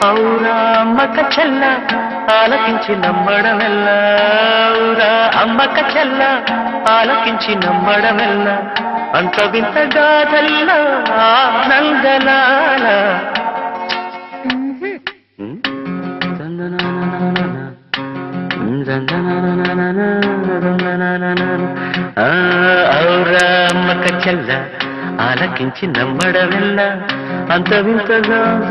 ఔరా అమ్మక చెల్ల ఆలకించి నమ్మడమెల్ల ఔరా అమ్మక చెల్ల ఆలకించి నమ్మడమెల్ల అంత వింత గాథల్ల ఆనందలాల ఔరా అమ్మక చెల్ల ఆలకించి నమ్మడమెల్ల అంత వింత గాథ